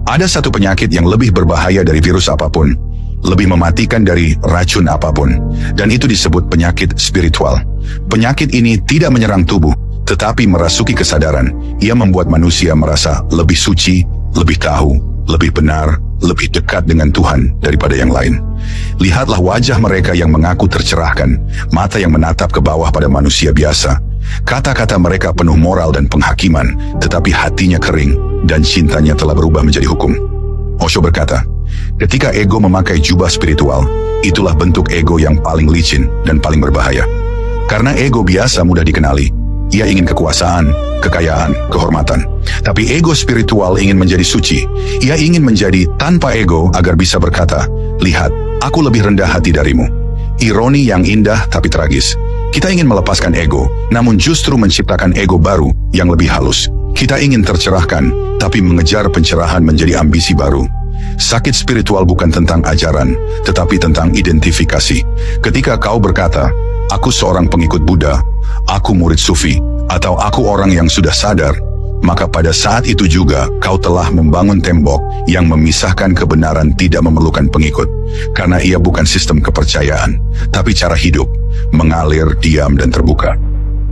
Ada satu penyakit yang lebih berbahaya dari virus apapun, lebih mematikan dari racun apapun, dan itu disebut penyakit spiritual. Penyakit ini tidak menyerang tubuh, tetapi merasuki kesadaran. Ia membuat manusia merasa lebih suci, lebih tahu, lebih benar, lebih dekat dengan Tuhan daripada yang lain. Lihatlah wajah mereka yang mengaku tercerahkan, mata yang menatap ke bawah pada manusia biasa. Kata-kata mereka penuh moral dan penghakiman, tetapi hatinya kering dan cintanya telah berubah menjadi hukum. Osho berkata, ketika ego memakai jubah spiritual, itulah bentuk ego yang paling licin dan paling berbahaya. Karena ego biasa mudah dikenali. Ia ingin kekuasaan, kekayaan, kehormatan. Tapi ego spiritual ingin menjadi suci. Ia ingin menjadi tanpa ego agar bisa berkata, lihat, aku lebih rendah hati darimu. Ironi yang indah tapi tragis. Kita ingin melepaskan ego, namun justru menciptakan ego baru yang lebih halus. Kita ingin tercerahkan, tapi mengejar pencerahan menjadi ambisi baru. Sakit spiritual bukan tentang ajaran, tetapi tentang identifikasi. Ketika kau berkata, aku seorang pengikut Buddha, aku murid sufi, atau aku orang yang sudah sadar, maka pada saat itu juga kau telah membangun tembok yang memisahkan kebenaran tidak memerlukan pengikut. Karena ia bukan sistem kepercayaan, tapi cara hidup, mengalir, diam, dan terbuka.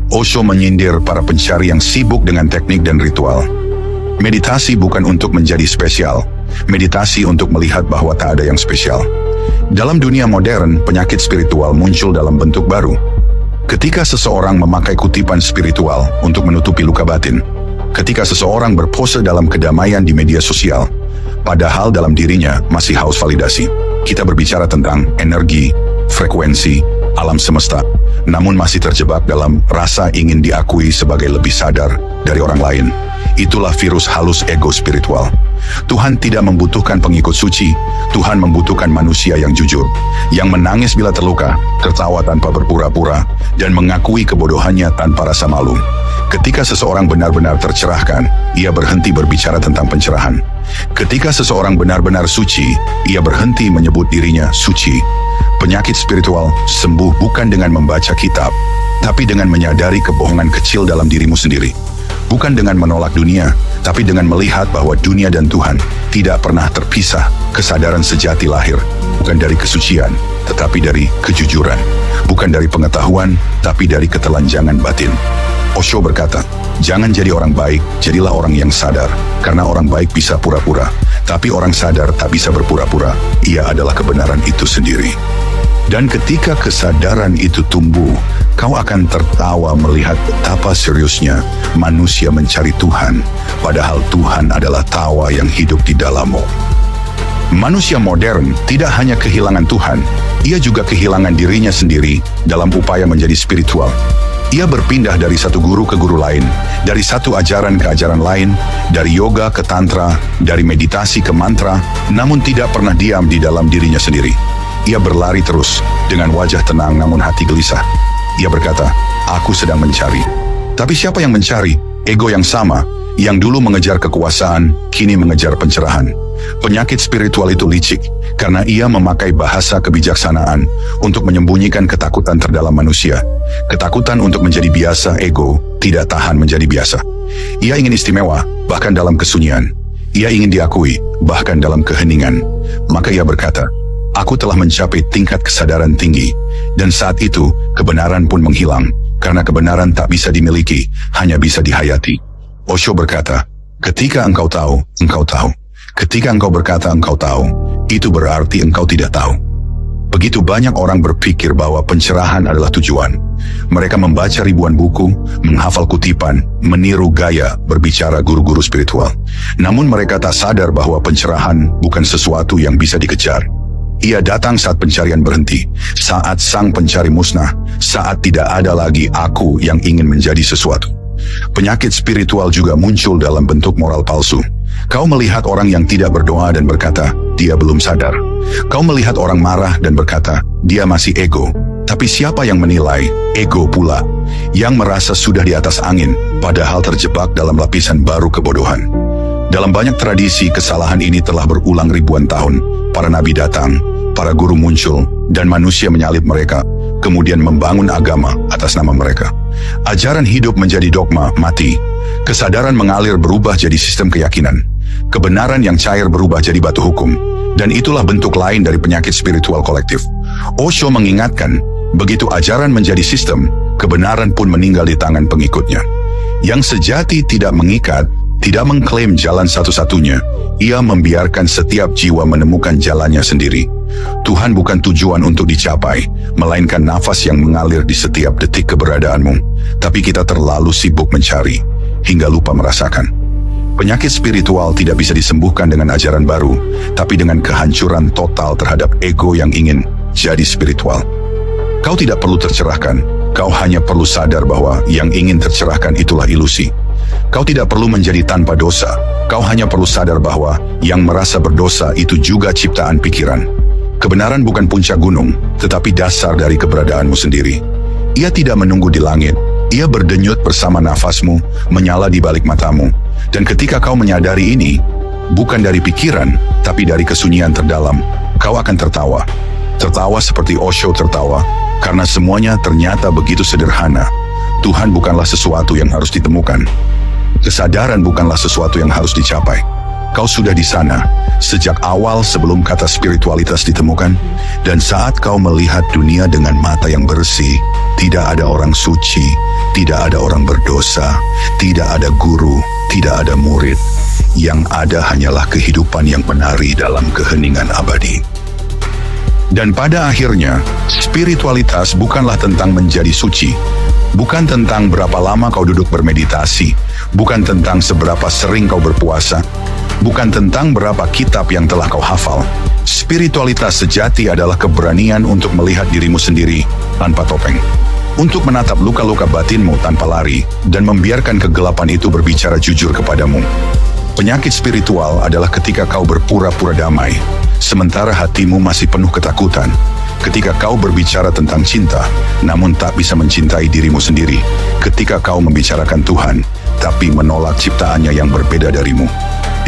Osho menyindir para pencari yang sibuk dengan teknik dan ritual. Meditasi bukan untuk menjadi spesial, meditasi untuk melihat bahwa tak ada yang spesial. Dalam dunia modern, penyakit spiritual muncul dalam bentuk baru. Ketika seseorang memakai kutipan spiritual untuk menutupi luka batin, ketika seseorang berpose dalam kedamaian di media sosial, padahal dalam dirinya masih haus validasi. Kita berbicara tentang energi, frekuensi, alam semesta, namun masih terjebak dalam rasa ingin diakui sebagai lebih sadar dari orang lain. Itulah virus halus ego spiritual. Tuhan tidak membutuhkan pengikut suci, Tuhan membutuhkan manusia yang jujur, yang menangis bila terluka, tertawa tanpa berpura-pura, dan mengakui kebodohannya tanpa rasa malu. Ketika seseorang benar-benar tercerahkan, ia berhenti berbicara tentang pencerahan. Ketika seseorang benar-benar suci, ia berhenti menyebut dirinya suci. Penyakit spiritual sembuh bukan dengan membaca kitab, tapi dengan menyadari kebohongan kecil dalam dirimu sendiri. Bukan dengan menolak dunia, tapi dengan melihat bahwa dunia dan Tuhan tidak pernah terpisah. Kesadaran sejati lahir, bukan dari kesucian, tetapi dari kejujuran. Bukan dari pengetahuan, tapi dari ketelanjangan batin. Osho berkata, jangan jadi orang baik, jadilah orang yang sadar. Karena orang baik bisa pura-pura, tapi orang sadar tak bisa berpura-pura. Ia adalah kebenaran itu sendiri. Dan ketika kesadaran itu tumbuh, kau akan tertawa melihat betapa seriusnya manusia mencari Tuhan, padahal Tuhan adalah tawa yang hidup di dalammu. Manusia modern tidak hanya kehilangan Tuhan, ia juga kehilangan dirinya sendiri dalam upaya menjadi spiritual. Ia berpindah dari satu guru ke guru lain, dari satu ajaran ke ajaran lain, dari yoga ke tantra, dari meditasi ke mantra, namun tidak pernah diam di dalam dirinya sendiri. Ia berlari terus, dengan wajah tenang namun hati gelisah. Ia berkata, aku sedang mencari. Tapi siapa yang mencari? Ego yang sama, yang dulu mengejar kekuasaan, kini mengejar pencerahan. Penyakit spiritual itu licik, karena ia memakai bahasa kebijaksanaan untuk menyembunyikan ketakutan terdalam manusia. Ketakutan untuk menjadi biasa, ego tidak tahan menjadi biasa. Ia ingin istimewa, bahkan dalam kesunyian. Ia ingin diakui, bahkan dalam keheningan. Maka ia berkata, aku telah mencapai tingkat kesadaran tinggi, dan saat itu kebenaran pun menghilang, karena kebenaran tak bisa dimiliki, hanya bisa dihayati. Osho berkata, ketika engkau tahu, engkau tahu. Ketika engkau berkata engkau tahu, itu berarti engkau tidak tahu. Begitu banyak orang berpikir bahwa pencerahan adalah tujuan. Mereka membaca ribuan buku, menghafal kutipan, meniru gaya berbicara guru-guru spiritual. Namun mereka tak sadar bahwa pencerahan bukan sesuatu yang bisa dikejar. Ia datang saat pencarian berhenti, saat sang pencari musnah, saat tidak ada lagi aku yang ingin menjadi sesuatu. Penyakit spiritual juga muncul dalam bentuk moral palsu. Kau melihat orang yang tidak berdoa dan berkata, dia belum sadar. Kau melihat orang marah dan berkata, dia masih ego. Tapi siapa yang menilai? Ego pula, yang merasa sudah di atas angin, padahal terjebak dalam lapisan baru kebodohan. Dalam banyak tradisi, kesalahan ini telah berulang ribuan tahun. Para nabi datang, para guru muncul, dan manusia menyalip mereka, kemudian membangun agama atas nama mereka. Ajaran hidup menjadi dogma, mati. Kesadaran mengalir berubah jadi sistem keyakinan. Kebenaran yang cair berubah jadi batu hukum. Dan itulah bentuk lain dari penyakit spiritual kolektif. Osho mengingatkan, begitu ajaran menjadi sistem, kebenaran pun meninggal di tangan pengikutnya. Yang sejati tidak mengikat, tidak mengklaim jalan satu-satunya. Ia membiarkan setiap jiwa menemukan jalannya sendiri. Tuhan bukan tujuan untuk dicapai, melainkan nafas yang mengalir di setiap detik keberadaanmu. Tapi kita terlalu sibuk mencari, hingga lupa merasakan. Penyakit spiritual tidak bisa disembuhkan dengan ajaran baru, tapi dengan kehancuran total terhadap ego yang ingin jadi spiritual. Kau tidak perlu tercerahkan, kau hanya perlu sadar bahwa yang ingin tercerahkan itulah ilusi. Kau tidak perlu menjadi tanpa dosa, kau hanya perlu sadar bahwa yang merasa berdosa itu juga ciptaan pikiran. Kebenaran bukan puncak gunung, tetapi dasar dari keberadaanmu sendiri. Ia tidak menunggu di langit, ia berdenyut bersama nafasmu, menyala di balik matamu. Dan ketika kau menyadari ini, bukan dari pikiran, tapi dari kesunyian terdalam, kau akan tertawa. Tertawa seperti Osho tertawa, karena semuanya ternyata begitu sederhana. Tuhan bukanlah sesuatu yang harus ditemukan. Kesadaran bukanlah sesuatu yang harus dicapai. Kau sudah di sana, sejak awal sebelum kata spiritualitas ditemukan, dan saat kau melihat dunia dengan mata yang bersih, tidak ada orang suci, tidak ada orang berdosa, tidak ada guru, tidak ada murid. Yang ada hanyalah kehidupan yang menari dalam keheningan abadi. Dan pada akhirnya, spiritualitas bukanlah tentang menjadi suci, bukan tentang berapa lama kau duduk bermeditasi, bukan tentang seberapa sering kau berpuasa, bukan tentang berapa kitab yang telah kau hafal. Spiritualitas sejati adalah keberanian untuk melihat dirimu sendiri tanpa topeng, untuk menatap luka-luka batinmu tanpa lari, dan membiarkan kegelapan itu berbicara jujur kepadamu. Penyakit spiritual adalah ketika kau berpura-pura damai, sementara hatimu masih penuh ketakutan. Ketika kau berbicara tentang cinta, namun tak bisa mencintai dirimu sendiri. Ketika kau membicarakan Tuhan, tapi menolak ciptaannya yang berbeda darimu.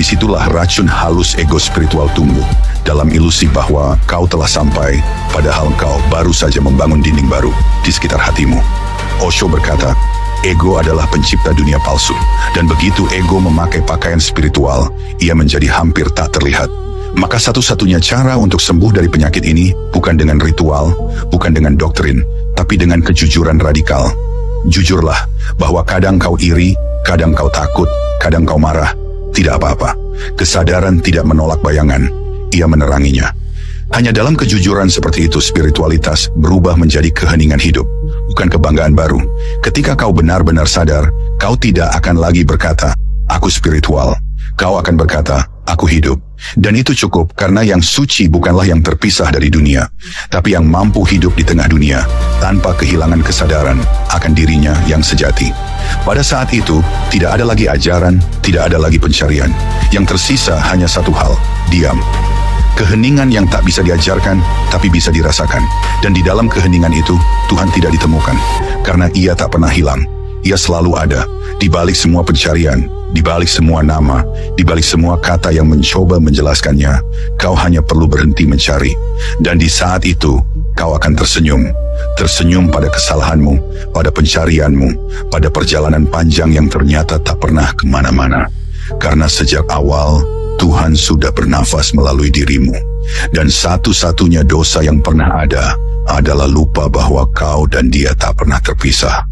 Disitulah racun halus ego spiritual tumbuh, dalam ilusi bahwa kau telah sampai, padahal kau baru saja membangun dinding baru di sekitar hatimu. Osho berkata, ego adalah pencipta dunia palsu, dan begitu ego memakai pakaian spiritual, ia menjadi hampir tak terlihat. Maka satu-satunya cara untuk sembuh dari penyakit ini bukan dengan ritual, bukan dengan doktrin, tapi dengan kejujuran radikal. Jujurlah bahwa kadang kau iri, kadang kau takut, kadang kau marah. Tidak apa-apa. Kesadaran tidak menolak bayangan, ia meneranginya. Hanya dalam kejujuran seperti itu spiritualitas berubah menjadi keheningan hidup, bukan kebanggaan baru. Ketika kau benar-benar sadar, kau tidak akan lagi berkata, aku spiritual. Kau akan berkata, aku hidup. Dan itu cukup karena yang suci bukanlah yang terpisah dari dunia, tapi yang mampu hidup di tengah dunia, tanpa kehilangan kesadaran akan dirinya yang sejati. Pada saat itu, tidak ada lagi ajaran, tidak ada lagi pencarian. Yang tersisa hanya satu hal, diam. Keheningan yang tak bisa diajarkan, tapi bisa dirasakan. Dan di dalam keheningan itu, Tuhan tidak ditemukan, karena ia tak pernah hilang. Ia selalu ada, di balik semua pencarian, di balik semua nama, di balik semua kata yang mencoba menjelaskannya. Kau hanya perlu berhenti mencari. Dan di saat itu, kau akan tersenyum. Tersenyum pada kesalahanmu, pada pencarianmu, pada perjalanan panjang yang ternyata tak pernah kemana-mana. Karena sejak awal, Tuhan sudah bernafas melalui dirimu. Dan satu-satunya dosa yang pernah ada adalah lupa bahwa kau dan dia tak pernah terpisah.